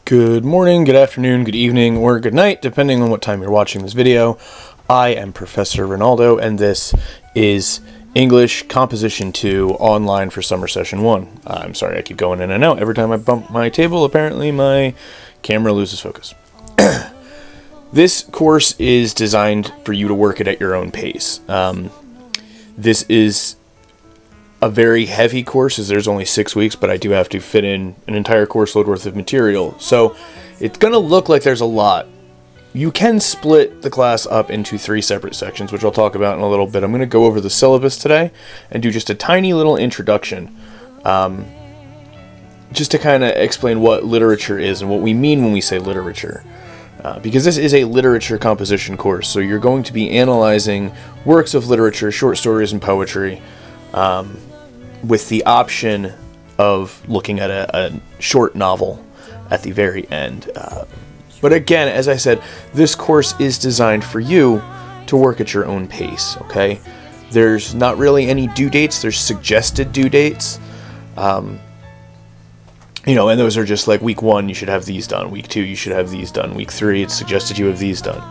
Good morning, good afternoon, good evening, or good night, depending on what time you're watching this video. I am Professor Ronaldo, and this is English Composition 2 online for Summer Session 1. I'm sorry, I keep going in and out. Every time I bump my table, apparently my camera loses focus. This course is designed for you to work it at your own pace. This is a very heavy course, as there's only 6 weeks, but I do have to fit in an entire course load worth of material. So it's going to look like there's a lot. You can split the class up into 3 separate sections, which I'll talk about in a little bit. I'm going to go over the syllabus today and do just a tiny little introduction, just to kind of explain what literature is and what we mean when we say literature. Because this is a literature composition course, so you're going to be analyzing works of literature, short stories, and poetry, with the option of looking at a short novel at the very end. But again, as I said, this course is designed for you to work at your own pace, okay? There's not really any due dates, there's suggested due dates. And those are just like week 1, you should have these done. Week 2, you should have these done. Week 3, it's suggested you have these done.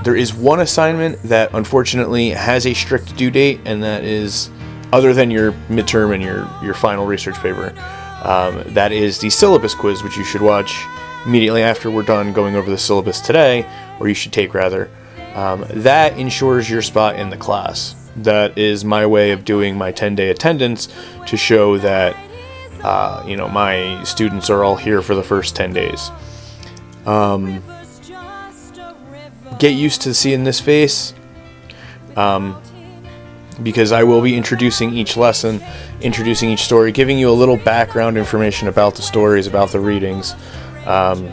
There is one assignment that unfortunately has a strict due date, and that is, other than your midterm and your final research paper, that is the syllabus quiz, which you should watch immediately after we're done going over the syllabus today, or you should take rather. That ensures your spot in the class. That is my way of doing my 10-day attendance to show that my students are all here for the first 10 days. Get used to seeing this face, because I will be introducing each lesson, introducing each story, giving you a little background information about the stories, about the readings, and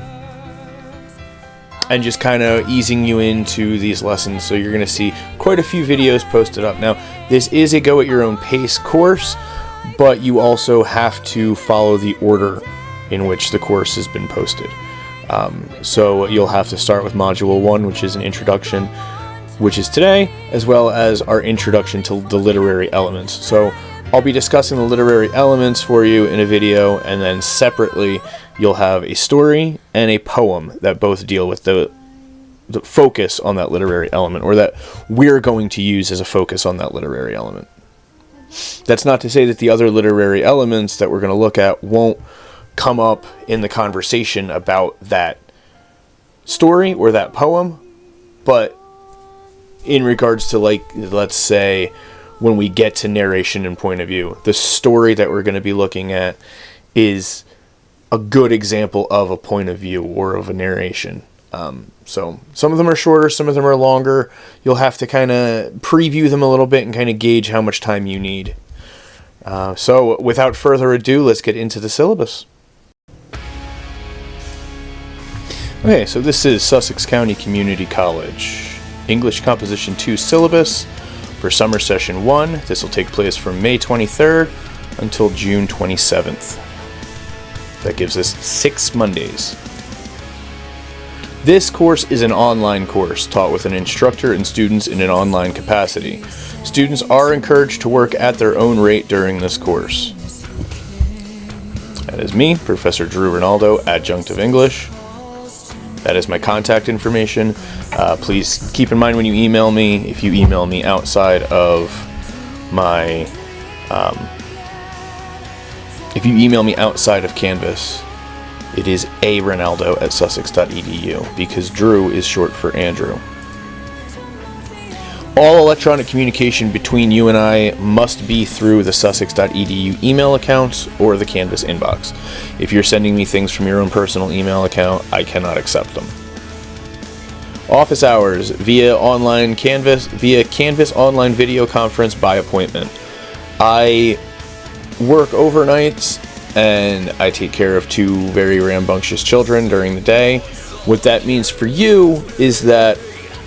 just kind of easing you into these lessons. So you're going to see quite a few videos posted up. Now, this is a go at your own pace course, but you also have to follow the order in which the course has been posted. So you'll have to start with Module 1, which is an introduction, which is today, as well as our introduction to the literary elements. So I'll be discussing the literary elements for you in a video, and then separately you'll have a story and a poem that both deal with the focus on that literary element, or that we're going to use as a focus on that literary element. That's not to say that the other literary elements that we're going to look at won't come up in the conversation about that story or that poem, but in regards to, like, let's say when we get to narration and point of view, the story that we're going to be looking at is a good example of a point of view or of a narration. So some of them are shorter, some of them are longer. You'll have to kind of preview them a little bit and kind of gauge how much time you need. So without further ado, let's get into the syllabus. Okay, so this is Sussex County Community College English Composition 2 syllabus for Summer Session 1. This will take place from May 23rd until June 27th. That gives us 6 Mondays. This course is an online course taught with an instructor and students in an online capacity. Students are encouraged to work at their own rate during this course. That is me, Professor Drew Ronaldo, Adjunct of English. That is my contact information. Please keep in mind when you email me, if you email me outside of my, if you email me outside of Canvas, it is aronaldo@sussex.edu, because Drew is short for Andrew. All electronic communication between you and I must be through the sussex.edu email accounts or the Canvas inbox. If you're sending me things from your own personal email account, I cannot accept them. Office hours via Canvas online video conference by appointment. I work overnights and I take care of 2 very rambunctious children during the day. What that means for you is that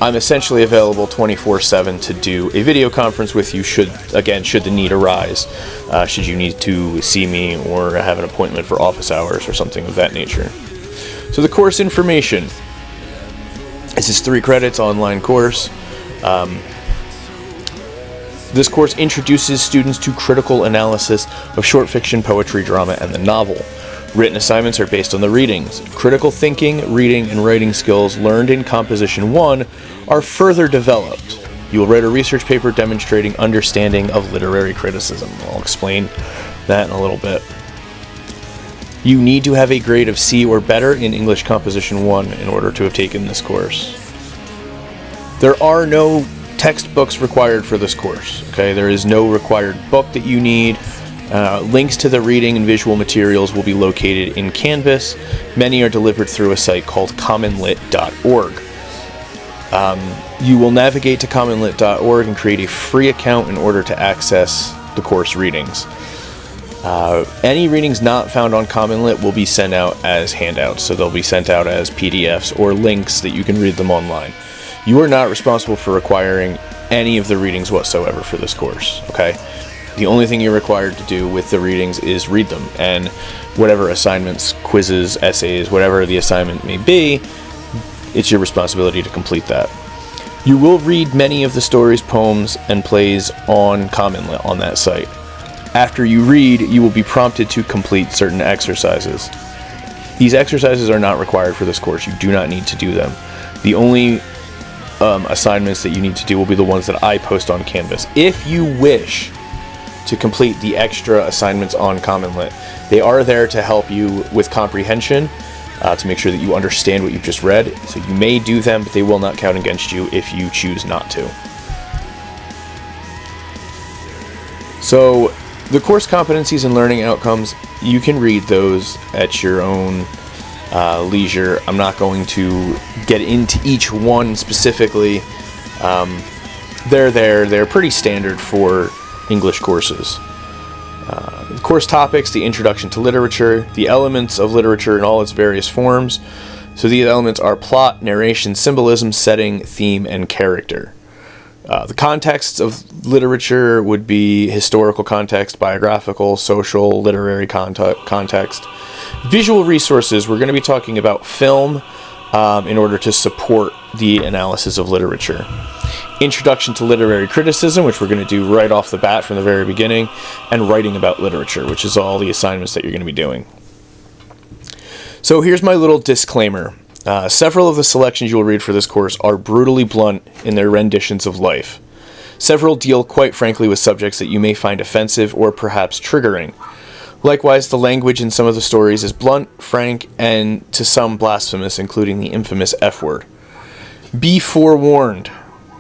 I'm essentially available 24/7 to do a video conference with you should the need arise. Should you need to see me or have an appointment for office hours or something of that nature. So the course information. This is 3 credits online course. This course introduces students to critical analysis of short fiction, poetry, drama, and the novel. Written assignments are based on the readings. Critical thinking, reading, and writing skills learned in Composition 1 are further developed. You will write a research paper demonstrating understanding of literary criticism. I'll explain that in a little bit. You need to have a grade of C or better in English Composition 1 in order to have taken this course. There are no textbooks required for this course. Okay, there is no required book that you need. Links to the reading and visual materials will be located in Canvas. Many are delivered through a site called commonlit.org. You will navigate to commonlit.org and create a free account in order to access the course readings. Any readings not found on CommonLit will be sent out as handouts, so they'll be sent out as PDFs or links that you can read them online. You are not responsible for requiring any of the readings whatsoever for this course, okay? The only thing you're required to do with the readings is read them, and whatever assignments, quizzes, essays, whatever the assignment may be, it's your responsibility to complete that. You will read many of the stories, poems, and plays on CommonLit on that site. After you read, you will be prompted to complete certain exercises. These exercises are not required for this course. You do not need to do them. The only assignments that you need to do will be the ones that I post on Canvas. If you wish to complete the extra assignments on CommonLit, they are there to help you with comprehension, to make sure that you understand what you've just read. So you may do them, but they will not count against you if you choose not to. So the course competencies and learning outcomes, you can read those at your own leisure. I'm not going to get into each one specifically. They're pretty standard for English courses. The course topics: the introduction to literature, the elements of literature in all its various forms. So these elements are plot, narration, symbolism, setting, theme, and character. The contexts of literature would be historical context, biographical, social, literary context. Visual resources, we're going to be talking about film in order to support the analysis of literature. Introduction to literary criticism, which we're going to do right off the bat from the very beginning, and writing about literature, which is all the assignments that you're going to be doing. So here's my little disclaimer. Several of the selections you will read for this course are brutally blunt in their renditions of life. Several deal, quite frankly, with subjects that you may find offensive or perhaps triggering. Likewise, the language in some of the stories is blunt, frank, and to some blasphemous, including the infamous F word. Be forewarned.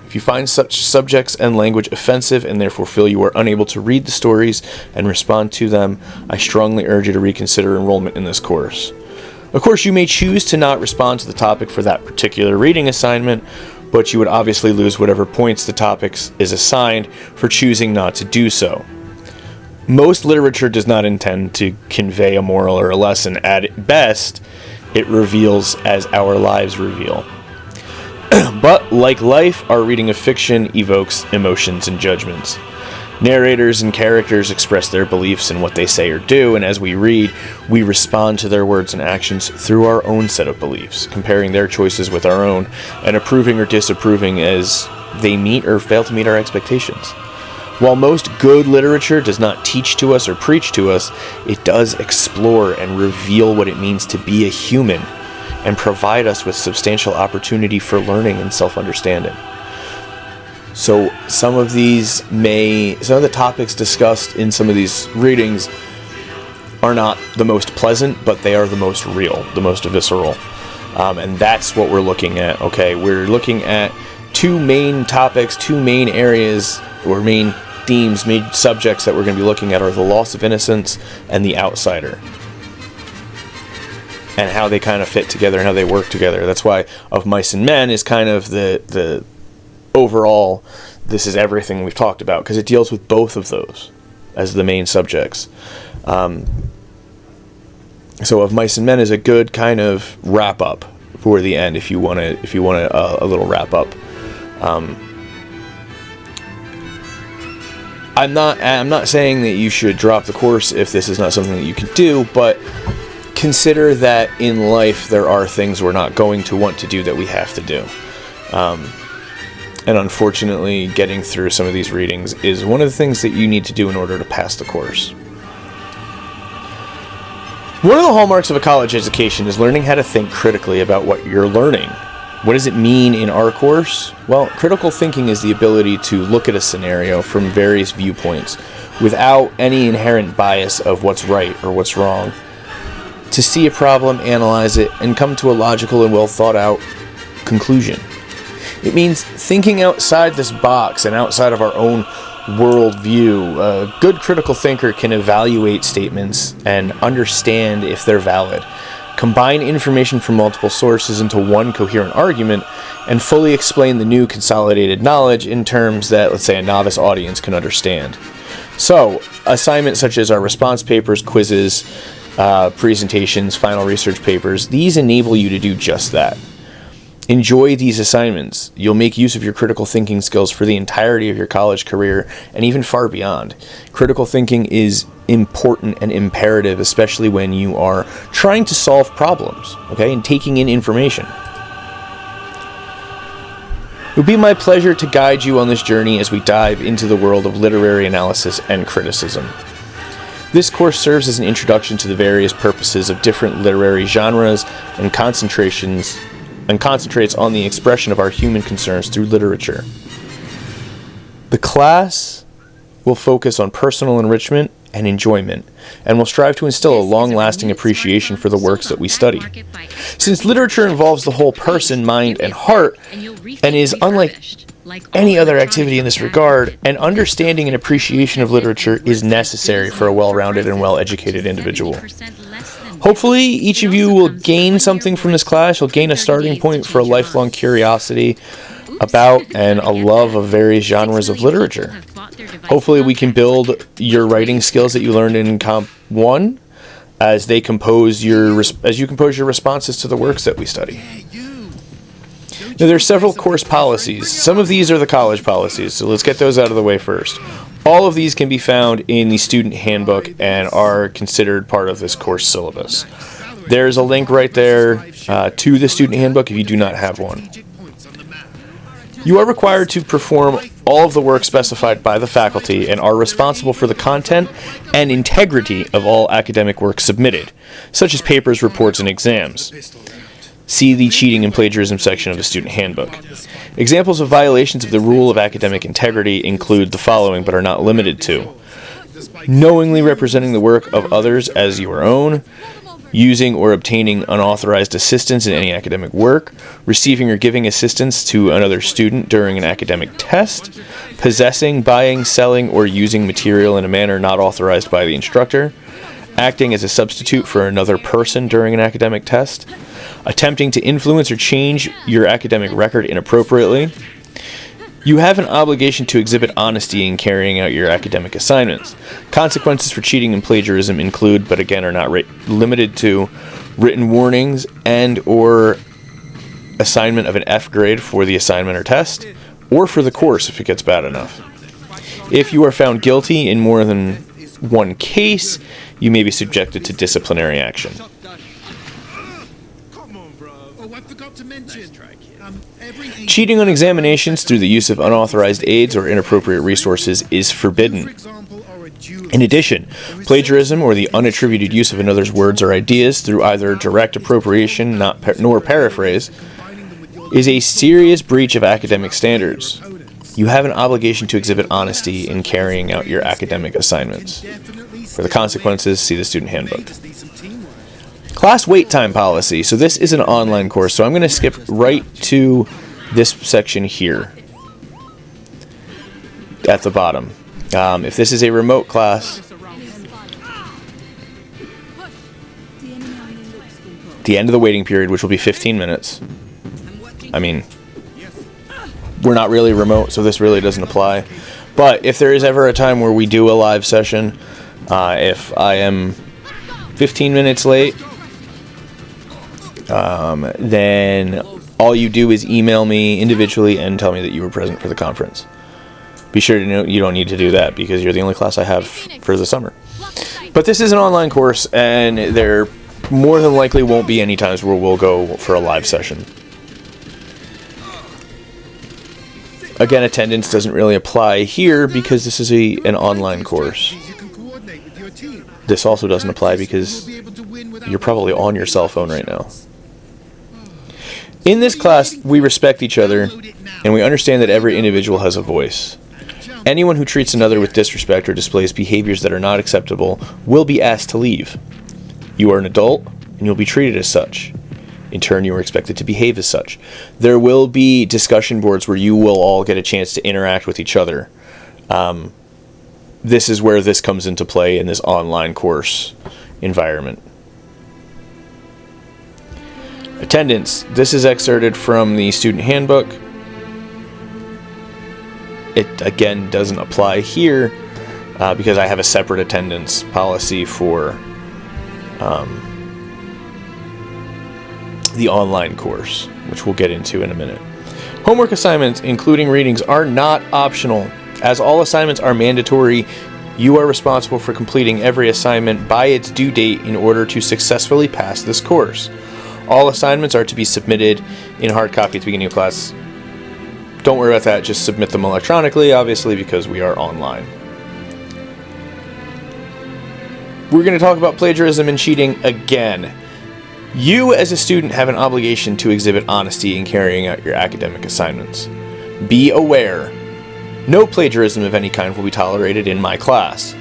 If you find such subjects and language offensive and therefore feel you are unable to read the stories and respond to them, I strongly urge you to reconsider enrollment in this course. Of course, you may choose to not respond to the topic for that particular reading assignment, but you would obviously lose whatever points the topic is assigned for choosing not to do so. Most literature does not intend to convey a moral or a lesson. At best, it reveals as our lives reveal. But, like life, our reading of fiction evokes emotions and judgments. Narrators and characters express their beliefs in what they say or do, and as we read, we respond to their words and actions through our own set of beliefs, comparing their choices with our own, and approving or disapproving as they meet or fail to meet our expectations. While most good literature does not teach to us or preach to us, it does explore and reveal what it means to be a human, and provide us with substantial opportunity for learning and self-understanding. So some of the topics discussed in some of these readings are not the most pleasant, but they are the most real, the most visceral. And that's what we're looking at, okay? We're looking at two main topics, two main areas, or main themes, main subjects that we're going to be looking at are the loss of innocence and the outsider. And how they kind of fit together and how they work together. That's why Of Mice and Men is kind of the overall, this is everything we've talked about, because it deals with both of those as the main subjects. So Of Mice and Men is a good kind of wrap up for the end if you want a little wrap up. I'm not saying that you should drop the course if this is not something that you can do, but consider that in life there are things we're not going to want to do that we have to do. And unfortunately, getting through some of these readings is one of the things that you need to do in order to pass the course. One of the hallmarks of a college education is learning how to think critically about what you're learning. What does it mean in our course? Well, critical thinking is the ability to look at a scenario from various viewpoints without any inherent bias of what's right or what's wrong. To see a problem, analyze it, and come to a logical and well thought out conclusion. It means thinking outside this box and outside of our own worldview. A good critical thinker can evaluate statements and understand if they're valid, combine information from multiple sources into one coherent argument, and fully explain the new consolidated knowledge in terms that, let's say, a novice audience can understand. So, assignments such as our response papers, quizzes, presentations, final research papers, these enable you to do just that. Enjoy these assignments. You'll make use of your critical thinking skills for the entirety of your college career and even far beyond. Critical thinking is important and imperative, especially when you are trying to solve problems, okay, and taking in information. It would be my pleasure to guide you on this journey as we dive into the world of literary analysis and criticism. This course serves as an introduction to the various purposes of different literary genres and concentrates on the expression of our human concerns through literature. The class will focus on personal enrichment and enjoyment, and will strive to instill a long-lasting appreciation for the works that we study. Since literature involves the whole person, mind, and heart, and is unlike any other activity in this regard, an understanding and appreciation of literature is necessary for a well-rounded and well-educated individual. Hopefully, each of you will gain something from this class. You'll gain a starting point for a lifelong curiosity about and a love of various genres of literature. Hopefully, we can build your writing skills that you learned in Comp 1 as you compose your responses to the works that we study. Now, there are several course policies. Some of these are the college policies, so let's get those out of the way first. All of these can be found in the student handbook and are considered part of this course syllabus. There's a link right there to the student handbook if you do not have one. You are required to perform all of the work specified by the faculty and are responsible for the content and integrity of all academic work submitted, such as papers, reports, and exams. See the cheating and plagiarism section of the student handbook. Examples of violations of the rule of academic integrity include the following, but are not limited to: knowingly representing the work of others as your own, using or obtaining unauthorized assistance in any academic work, receiving or giving assistance to another student during an academic test, possessing, buying, selling, or using material in a manner not authorized by the instructor, acting as a substitute for another person during an academic test, attempting to influence or change your academic record inappropriately. You have an obligation to exhibit honesty in carrying out your academic assignments. Consequences for cheating and plagiarism include, but again are not limited to, written warnings and or assignment of an F grade for the assignment or test, or for the course if it gets bad enough. If you are found guilty in more than one case, you may be subjected to disciplinary action. Cheating on examinations through the use of unauthorized aids or inappropriate resources is forbidden. In addition, plagiarism or the unattributed use of another's words or ideas through either direct appropriation nor paraphrase is a serious breach of academic standards. You have an obligation to exhibit honesty in carrying out your academic assignments. For the consequences, see the student handbook. Class wait time policy. So this is an online course, so I'm going to skip right to this section here at the bottom. If this is a remote class, the end of the waiting period, which will be 15 minutes. I mean, we're not really remote, so this really doesn't apply. But if there is ever a time where we do a live session, if I am 15 minutes late, then all you do is email me individually and tell me that you were present for the conference. Be sure to know you don't need to do that because you're the only class I have for the summer. But this is an online course, and there more than likely won't be any times where we'll go for a live session. Again, attendance doesn't really apply here because this is an online course. This also doesn't apply because You're probably on your cell phone right now. In this class, we respect each other, and we understand that every individual has a voice. Anyone who treats another with disrespect or displays behaviors that are not acceptable will be asked to leave. You are an adult, and you'll be treated as such. In turn, you are expected to behave as such. There will be discussion boards where you will all get a chance to interact with each other. This is where this comes into play in this online course environment. Attendance. This is excerpted from the student handbook. It, again, doesn't apply here because I have a separate attendance policy for the online course, which we'll get into in a minute. Homework assignments, including readings, are not optional. As all assignments are mandatory, you are responsible for completing every assignment by its due date in order to successfully pass this course. All assignments are to be submitted in hard copy at the beginning of class. Don't worry about that, just submit them electronically, obviously, because we are online. We're going to talk about plagiarism and cheating again. You, as a student, have an obligation to exhibit honesty in carrying out your academic assignments. Be aware, no plagiarism of any kind will be tolerated in my class.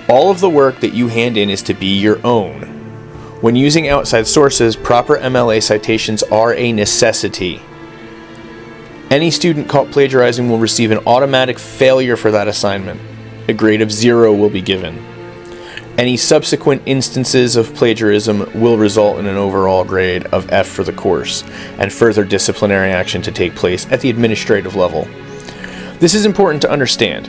All of the work that you hand in is to be your own. When using outside sources, proper MLA citations are a necessity. Any student caught plagiarizing will receive an automatic failure for that assignment. A grade of 0 will be given. Any subsequent instances of plagiarism will result in an overall grade of F for the course, and further disciplinary action to take place at the administrative level. This is important to understand.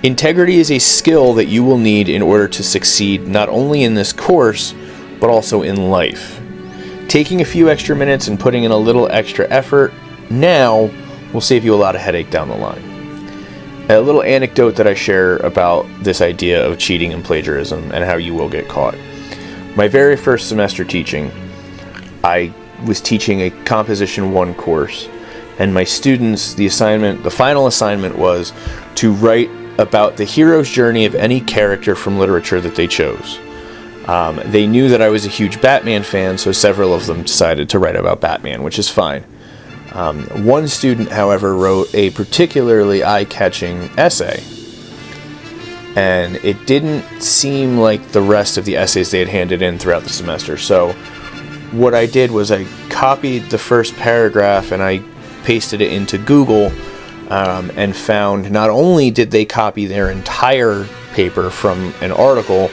Integrity is a skill that you will need in order to succeed not only in this course, but also in life. Taking a few extra minutes and putting in a little extra effort now will save you a lot of headache down the line. A little anecdote that I share about this idea of cheating and plagiarism and how you will get caught. My very first semester teaching, I was teaching a Composition 1 course, and my students, the final assignment was to write about the hero's journey of any character from literature that they chose. They knew that I was a huge Batman fan, so several of them decided to write about Batman, which is fine. One student, however, wrote a particularly eye-catching essay, and it didn't seem like the rest of the essays they had handed in throughout the semester. So what I did was I copied the first paragraph and I pasted it into Google and found not only did they copy their entire paper from an article,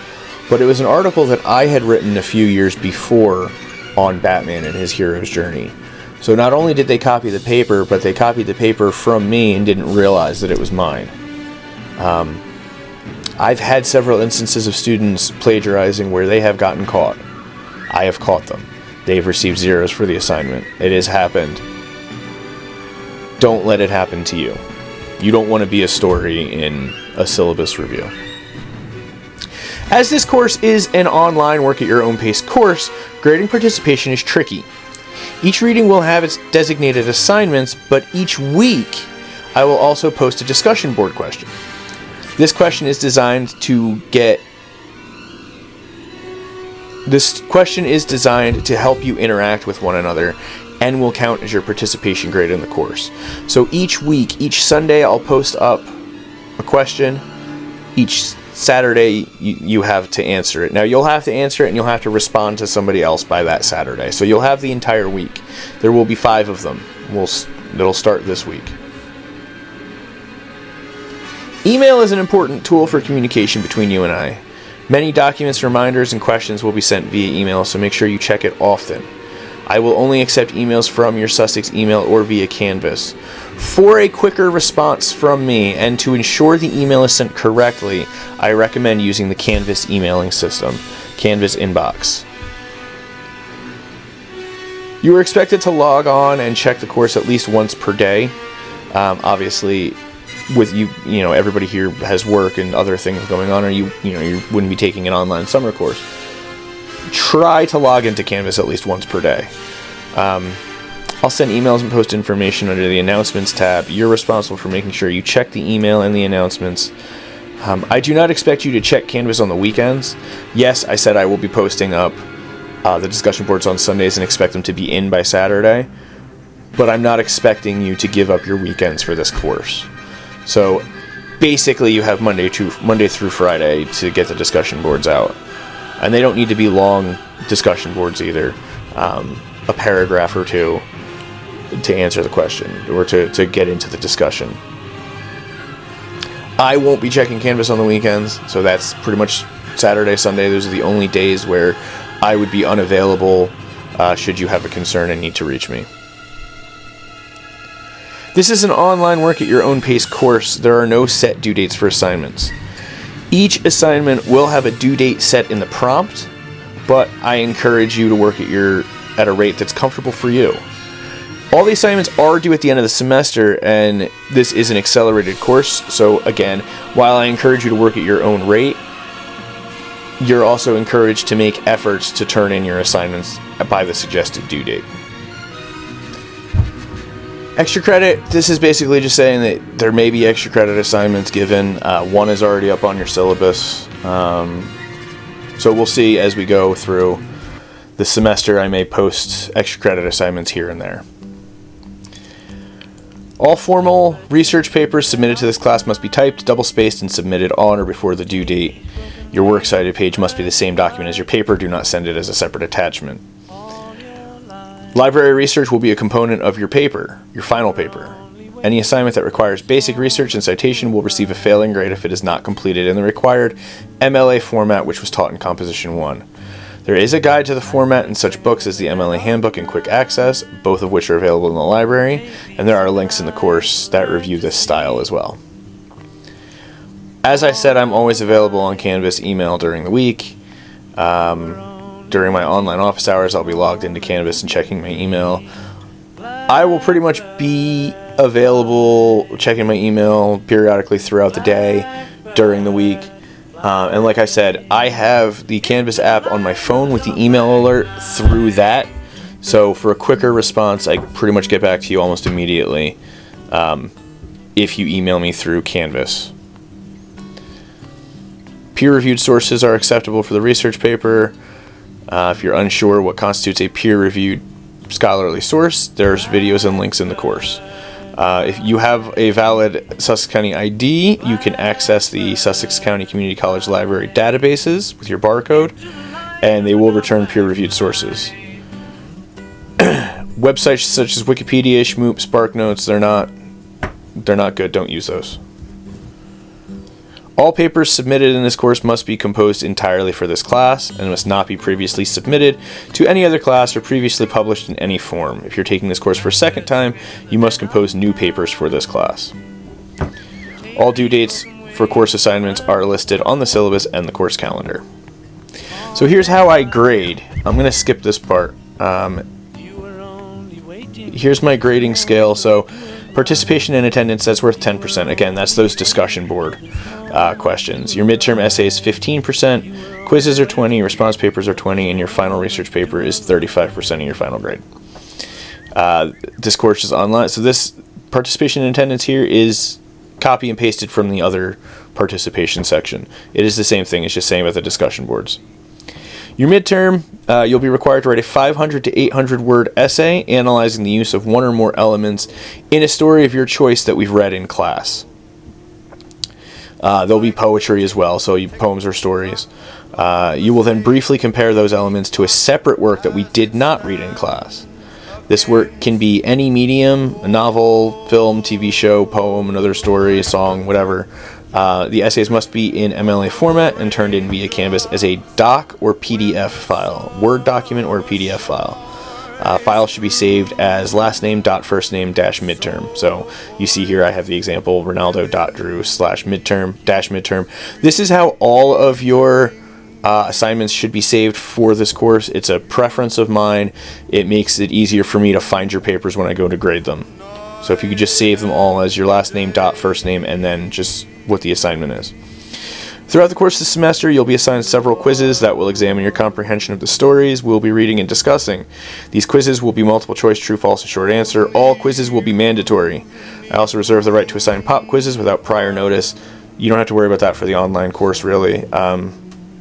but it was an article that I had written a few years before on Batman and his hero's journey. So not only did they copy the paper, but they copied the paper from me and didn't realize that it was mine. I've had several instances of students plagiarizing where they have gotten caught. I have caught them. They've received 0s for the assignment. It has happened. Don't let it happen to you. You don't want to be a story in a syllabus review. As this course is an online work at your own pace course, grading participation is tricky. Each reading will have its designated assignments, but each week I will also post a discussion board question. This question is designed to help you interact with one another and will count as your participation grade in the course. So each week, each Sunday, I'll post up a question. Each Saturday, you have to answer it. Now, you'll have to answer it and you'll have to respond to somebody else by that Saturday. So you'll have the entire week. There will be 5 of them. It'll start this week. Email is an important tool for communication between you and I. Many documents, reminders, and questions will be sent via email, so make sure you check it often. I will only accept emails from your Sussex email or via Canvas. For a quicker response from me and to ensure the email is sent correctly, I recommend using the Canvas emailing system, Canvas Inbox. You are expected to log on and check the course at least once per day. Obviously, with everybody here has work and other things going on, or you wouldn't be taking an online summer course. Try to log into Canvas at least once per day. I'll send emails and post information under the Announcements tab. You're responsible for making sure you check the email and the announcements. I do not expect you to check Canvas on the weekends. Yes, I said I will be posting up the discussion boards on Sundays and expect them to be in by Saturday. But I'm not expecting you to give up your weekends for this course. So basically you have Monday through Friday to get the discussion boards out. And they don't need to be long discussion boards either. A paragraph or two to answer the question or to get into the discussion. I won't be checking Canvas on the weekends, so that's pretty much Saturday, Sunday. Those are the only days where I would be unavailable should you have a concern and need to reach me. This is an online work at your own pace course. There are no set due dates for assignments. Each assignment will have a due date set in the prompt, but I encourage you to work at a rate that's comfortable for you. All the assignments are due at the end of the semester, and this is an accelerated course, so again, while I encourage you to work at your own rate, you're also encouraged to make efforts to turn in your assignments by the suggested due date. Extra credit, this is basically just saying that there may be extra credit assignments given. One is already up on your syllabus. So we'll see as we go through the semester. I may post extra credit assignments here and there. All formal research papers submitted to this class must be typed, double-spaced, and submitted on or before the due date. Your works cited page must be the same document as your paper. Do not send it as a separate attachment. Library research will be a component of your paper, your final paper. Any assignment that requires basic research and citation will receive a failing grade if it is not completed in the required MLA format which was taught in Composition 1. There is a guide to the format in such books as the MLA Handbook and Quick Access, both of which are available in the library, and there are links in the course that review this style as well. As I said, I'm always available on Canvas email during the week. During my online office hours, I'll be logged into Canvas and checking my email. I will pretty much be available checking my email periodically throughout the day during the week. And like I said, I have the Canvas app on my phone with the email alert through that. So for a quicker response, I pretty much get back to you almost immediately if you email me through Canvas. Peer-reviewed sources are acceptable for the research paper. If you're unsure what constitutes a peer-reviewed scholarly source, there's videos and links in the course. If you have a valid Sussex County ID, you can access the Sussex County Community College Library databases with your barcode, and they will return peer-reviewed sources. Websites such as Wikipedia, Shmoop, SparkNotes, they're not good. Don't use those. All papers submitted in this course must be composed entirely for this class and must not be previously submitted to any other class or previously published in any form. If you're taking this course for a second time, you must compose new papers for this class. All due dates for course assignments are listed on the syllabus and the course calendar. So here's how I grade. I'm going to skip this part. Here's my grading scale. So participation and attendance, that's worth 10%. Again, that's those discussion board questions. Your midterm essay is 15%, quizzes are 20%, response papers are 20%, and your final research paper is 35% of your final grade. This course is online, so this participation and attendance here is copy and pasted from the other participation section. It is the same thing, it's just saying about the discussion boards. Your midterm, you'll be required to write a 500 to 800 word essay analyzing the use of one or more elements in a story of your choice that we've read in class. There'll be poetry as well, so poems or stories. You will then briefly compare those elements to a separate work that we did not read in class. This work can be any medium, a novel, film, TV show, poem, another story, a song, whatever. The essays must be in MLA format and turned in via Canvas as a doc or PDF file, Word document or PDF file. File should be saved as last name dot first name dash midterm. So you see here I have the example Ronaldo.Drew/midterm dash midterm. This is how all of your assignments should be saved for this course. It's a preference of mine. It makes it easier for me to find your papers when I go to grade them. So if you could just save them all as your last name dot first name and then just what the assignment is. Throughout the course of the semester, you'll be assigned several quizzes that will examine your comprehension of the stories we'll be reading and discussing. These quizzes will be multiple choice, true, false, and short answer. All quizzes will be mandatory. I also reserve the right to assign pop quizzes without prior notice. You don't have to worry about that for the online course, really.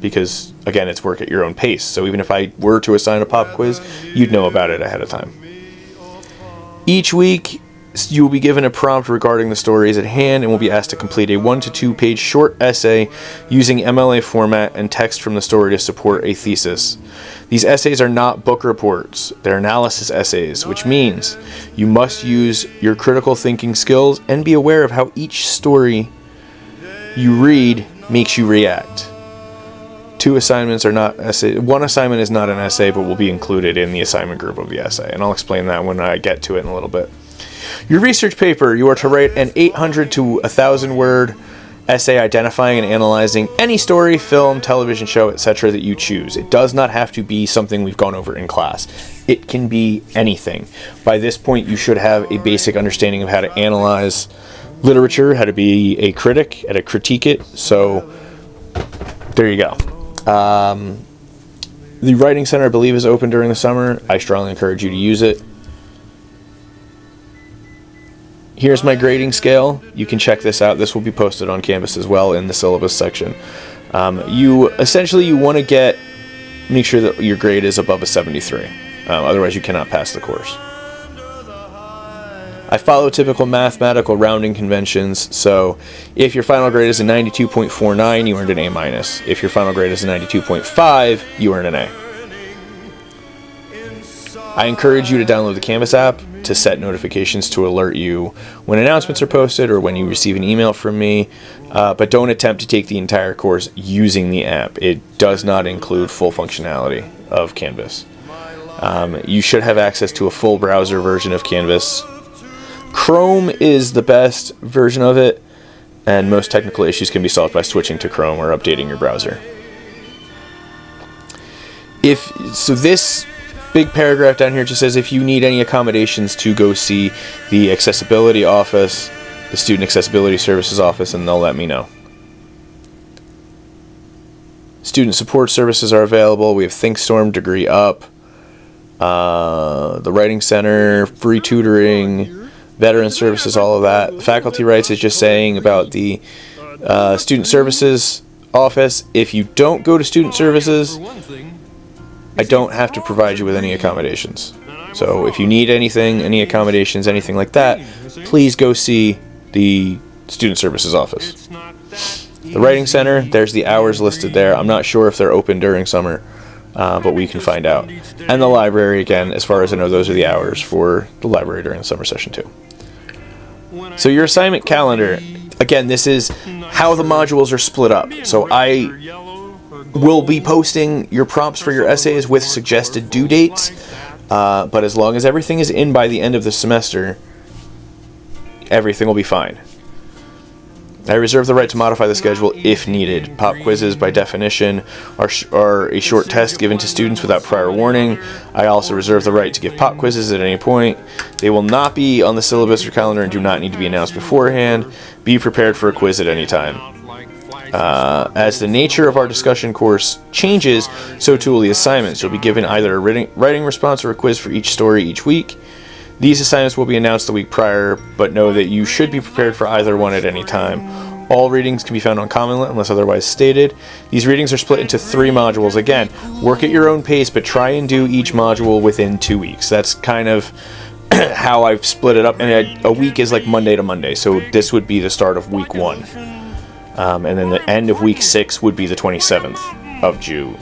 because, again, it's work at your own pace. So even if I were to assign a pop quiz, you'd know about it ahead of time. Each week, you will be given a prompt regarding the stories at hand and will be asked to complete a 1 to 2 page short essay using MLA format and text from the story to support a thesis. These essays are not book reports, they're analysis essays, which means you must use your critical thinking skills and be aware of how each story you read makes you react. 2 assignments are not essay. 1 assignment is not an essay, but will be included in the assignment group of the essay, and I'll explain that when I get to it in a little bit. Your research paper, you are to write an 800 to 1,000 word essay identifying and analyzing any story, film, television show, etc. that you choose. It does not have to be something we've gone over in class. It can be anything. By this point, you should have a basic understanding of how to analyze literature, how to be a critic, how to critique it. So there you go. The Writing Center, I believe, is open during the summer. I strongly encourage you to use it. Here's my grading scale. You can check this out. This will be posted on Canvas as well in the syllabus section. You want to make sure that your grade is above a 73. Otherwise, you cannot pass the course. I follow typical mathematical rounding conventions, so if your final grade is a 92.49, you earned an A-. If your final grade is a 92.5, you earn an A. I encourage you to download the Canvas app to set notifications to alert you when announcements are posted or when you receive an email from me, but don't attempt to take the entire course using the app. It does not include full functionality of Canvas. You should have access to a full browser version of Canvas. Chrome is the best version of it, and most technical issues can be solved by switching to Chrome or updating your browser. This big paragraph down here just says if you need any accommodations to go see the accessibility office, the student accessibility services office, and they'll let me know. Student support services are available. We have ThinkStorm, Degree Up, the Writing Center, free tutoring, veteran services, all of that. Faculty rights is just saying about the student services office. If you don't go to student services, I don't have to provide you with any accommodations. So if you need anything, any accommodations, anything like that, please go see the student services office. The Writing Center, there's the hours listed there. I'm not sure if they're open during summer, but we can find out. And the library, again, as far as I know, those are the hours for the library during the summer session too. So your assignment calendar, again, this is how the modules are split up. So I will be posting your prompts for your essays with suggested due dates, but as long as everything is in by the end of the semester, everything will be fine. I reserve the right to modify the schedule if needed. Pop quizzes, by definition, are a short test given to students without prior warning. I also reserve the right to give pop quizzes at any point. They will not be on the syllabus or calendar and do not need to be announced beforehand. Be prepared for a quiz at any time. As the nature of our discussion course changes, so too will the assignments. You'll be given either a writing response or a quiz for each story each week. These assignments will be announced the week prior, but know that you should be prepared for either one at any time. All readings can be found on Commonlit unless otherwise stated. These readings are split into 3 modules. Again, work at your own pace, but try and do each module within 2 weeks. That's kind of how I've split it up. And a week is like Monday to Monday, so this would be the start of week 1. And then the end of week 6 would be the 27th of June.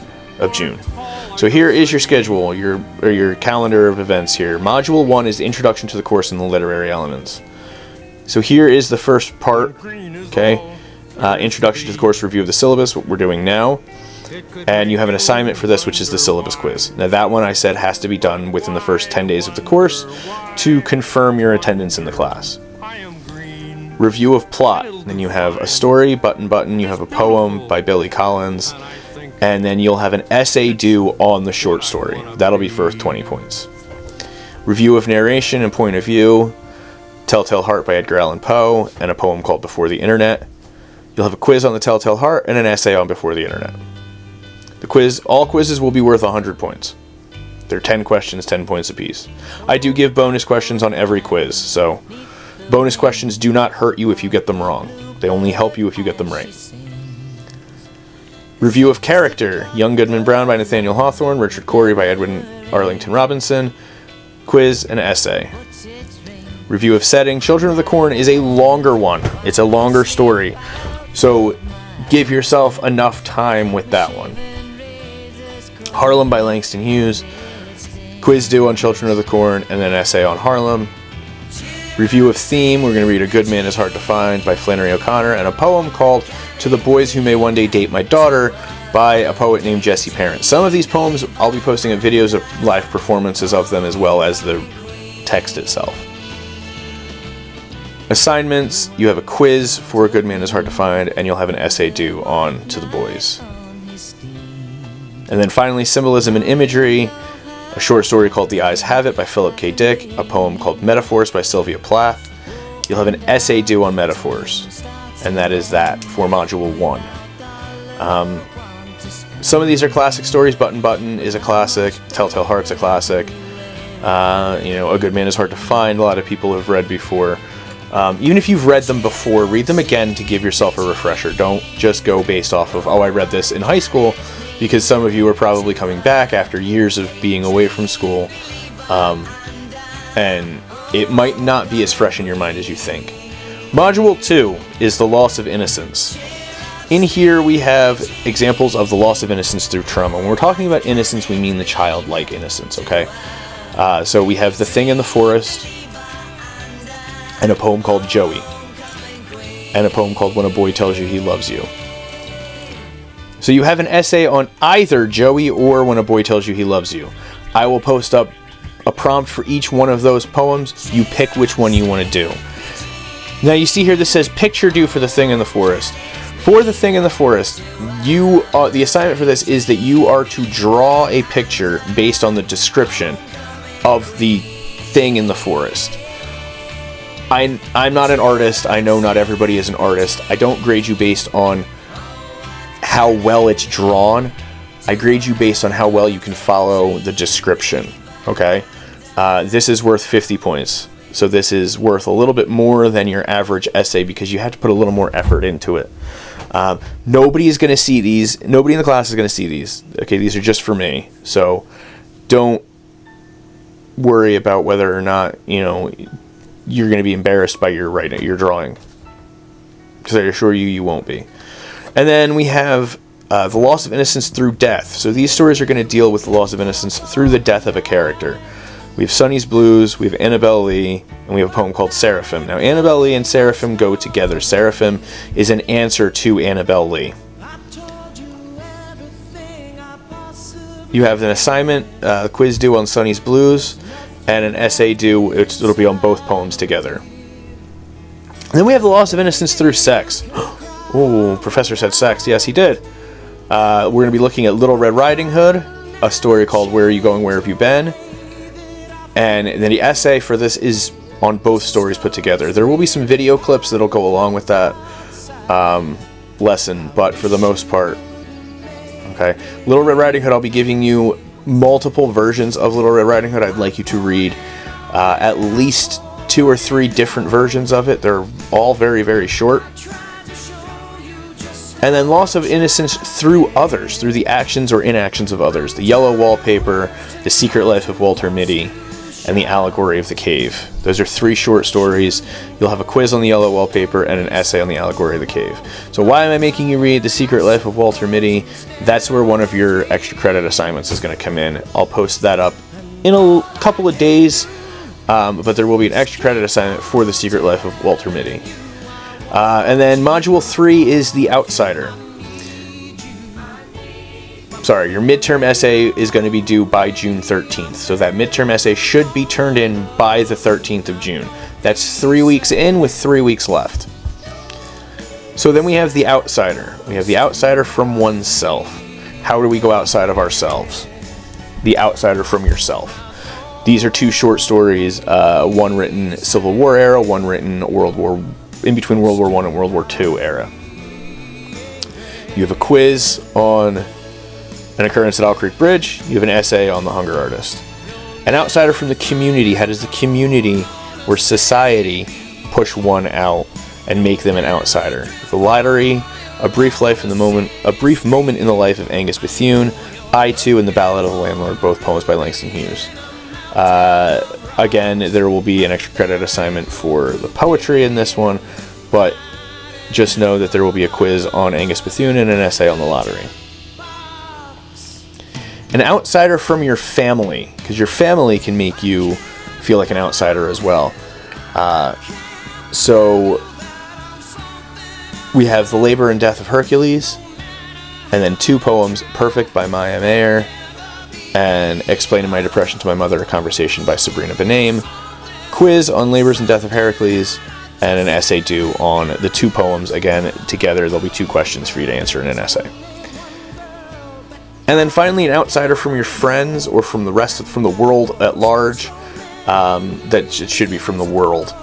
So here is your schedule, your calendar of events here. Module 1 is the introduction to the course and the literary elements. So here is the first part, okay? Introduction to the course, review of the syllabus, what we're doing now. And you have an assignment for this, which is the syllabus quiz. Now that one I said has to be done within the first 10 days of the course to confirm your attendance in the class. Review of plot. Then you have a story, Button, you have a poem by Billy Collins, and then you'll have an essay due on the short story. That'll be for 20 points. Review of narration and point of view, Telltale Heart by Edgar Allan Poe, and a poem called Before the Internet. You'll have a quiz on the Telltale Heart and an essay on Before the Internet. All quizzes will be worth 100 points. They're 10 questions, 10 points apiece. I do give bonus questions on every quiz, so bonus questions do not hurt you if you get them wrong. They only help you if you get them right. Review of character, Young Goodman Brown by Nathaniel Hawthorne, Richard Cory by Edwin Arlington Robinson. Quiz and essay. Review of setting, Children of the Corn is a longer one. It's a longer story. So give yourself enough time with that one. Harlem by Langston Hughes. Quiz due on Children of the Corn, and then an essay on Harlem. Review of theme, we're going to read A Good Man is Hard to Find by Flannery O'Connor, and a poem called To the Boys Who May One Day Date My Daughter by a poet named Jesse Parent. Some of these poems, I'll be posting videos of live performances of them as well as the text itself. Assignments, you have a quiz for A Good Man is Hard to Find, and you'll have an essay due on To the Boys. And then finally, symbolism and imagery, a short story called The Eyes Have It by Philip K. Dick, a poem called Metaphors by Sylvia Plath. You'll have an essay due on metaphors, and that is that for Module 1. Some of these are classic stories. Button Button is a classic. Telltale Heart's a classic. A Good Man is Hard to Find, a lot of people have read before. Even if you've read them before, read them again to give yourself a refresher. Don't just go based off of, oh, I read this in high school, because some of you are probably coming back after years of being away from school, and it might not be as fresh in your mind as you think. Module 2 is the loss of innocence. In here we have examples of the loss of innocence through trauma. When we're talking about innocence, we mean the childlike innocence, okay? So we have The Thing in the Forest, and a poem called Joey, and a poem called When a Boy Tells You He Loves You. So you have an essay on either Joey or When a Boy Tells You He Loves You. I will post up a prompt for each one of those poems. You pick which one you want to do. Now you see here this says picture due for The Thing in the Forest. For The Thing in the Forest, the assignment for this is that you are to draw a picture based on the description of the thing in the forest. I'm not an artist. I know not everybody is an artist. I don't grade you based on how well it's drawn. I grade you based on how well you can follow the description. Okay? This is worth 50 points. So this is worth a little bit more than your average essay because you have to put a little more effort into it. Nobody is going to see these. Nobody in the class is going to see these. Okay, these are just for me. So don't worry about whether or not, you're going to be embarrassed by your writing, your drawing. Because I assure you, you won't be. And then we have the loss of innocence through death. So these stories are going to deal with the loss of innocence through the death of a character. We have Sonny's Blues, we have Annabelle Lee, and we have a poem called Seraphim. Now, Annabelle Lee and Seraphim go together. Seraphim is an answer to Annabelle Lee. You have an assignment, quiz due on Sonny's Blues, and an essay due, it'll be on both poems together. And then we have the loss of innocence through sex. Oh, Professor said sex. Yes, he did. We're going to be looking at Little Red Riding Hood, a story called Where Are You Going, Where Have You Been? And then the essay for this is on both stories put together. There will be some video clips that'll go along with that lesson, but for the most part, okay. Little Red Riding Hood, I'll be giving you multiple versions of Little Red Riding Hood. I'd like you to read at least 2 or 3 different versions of it. They're all very, very short. And then loss of innocence through others, through the actions or inactions of others. The Yellow Wallpaper, The Secret Life of Walter Mitty, and The Allegory of the Cave. Those are 3 short stories. You'll have a quiz on The Yellow Wallpaper and an essay on The Allegory of the Cave. So why am I making you read The Secret Life of Walter Mitty? That's where one of your extra credit assignments is going to come in. I'll post that up in a couple of days, but there will be an extra credit assignment for The Secret Life of Walter Mitty. And then Module 3 is The Outsider. Sorry, your midterm essay is going to be due by June 13th. So that midterm essay should be turned in by the 13th of June. That's 3 weeks in with 3 weeks left. So then we have The Outsider. We have The Outsider from oneself. How do we go outside of ourselves? The Outsider from yourself. These are 2 short stories, one written Civil War era, one written in between World War I and World War II era. You have a quiz on an occurrence at Owl Creek Bridge. You have an essay on The Hunger Artist. An outsider from the community. How does the community or society push one out and make them an outsider? The lottery, A Brief Moment in the Life of Angus Bethune, I Too, and The Ballad of the Landlord, both poems by Langston Hughes. Again, there will be an extra credit assignment for the poetry in this one, but just know that there will be a quiz on Angus Bethune and an essay on the lottery. An outsider from your family, because your family can make you feel like an outsider as well. So we have The Labor and Death of Hercules, and then 2 poems, Perfect by Maya Mayer, and Explaining My Depression to My Mother, a Conversation by Sabrina Benaim, quiz on Labors and Death of Heracles, and an essay due on the 2 poems. Again, together there'll be 2 questions for you to answer in an essay. And then finally, an outsider from your friends or from the world at large. That should be from the world.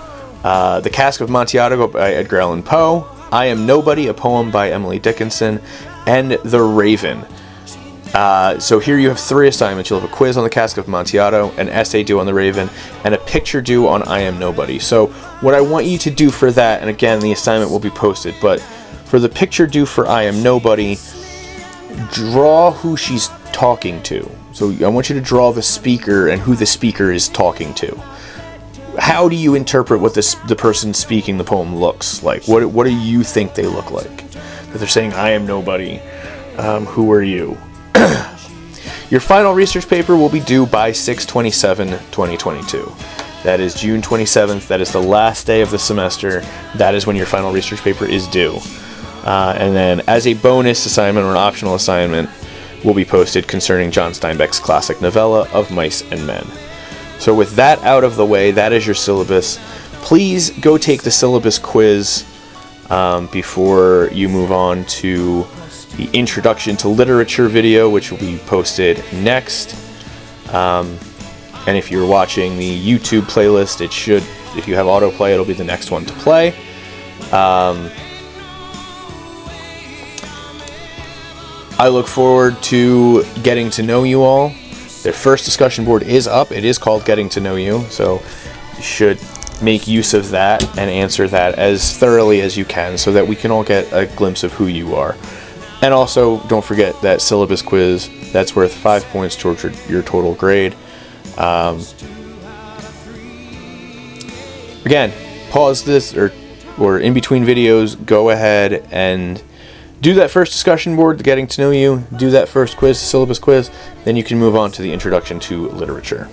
The Cask of Amontillado by Edgar Allan Poe, I Am Nobody, a poem by Emily Dickinson, and The Raven. So here you have 3 assignments. You'll have a quiz on the Cask of Amontillado, an essay due on The Raven, and a picture due on I Am Nobody. So what I want you to do for that, and again, the assignment will be posted, but for the picture due for I Am Nobody, draw who she's talking to. So I want you to draw the speaker and who the speaker is talking to. How do you interpret what the person speaking the poem looks like? What do you think they look like? That they're saying, I am nobody. Who are you? Your final research paper will be due by 6/27/2022. That is June 27th. That is the last day of the semester. That is when your final research paper is due. And then as a bonus assignment or an optional assignment will be posted concerning John Steinbeck's classic novella of Mice and Men. So with that out of the way, that is your syllabus. Please go take the syllabus quiz before you move on to the Introduction to Literature video, which will be posted next. And if you're watching the YouTube playlist, it should, if you have autoplay, it'll be the next one to play. I look forward to getting to know you all. Their first discussion board is up. It is called Getting to Know You, so you should make use of that and answer that as thoroughly as you can so that we can all get a glimpse of who you are. And also, don't forget that syllabus quiz. That's worth 5 points towards your total grade. Again, pause this or in between videos, go ahead and do that first discussion board, Getting to Know You, do that first quiz, syllabus quiz, then you can move on to the Introduction to Literature.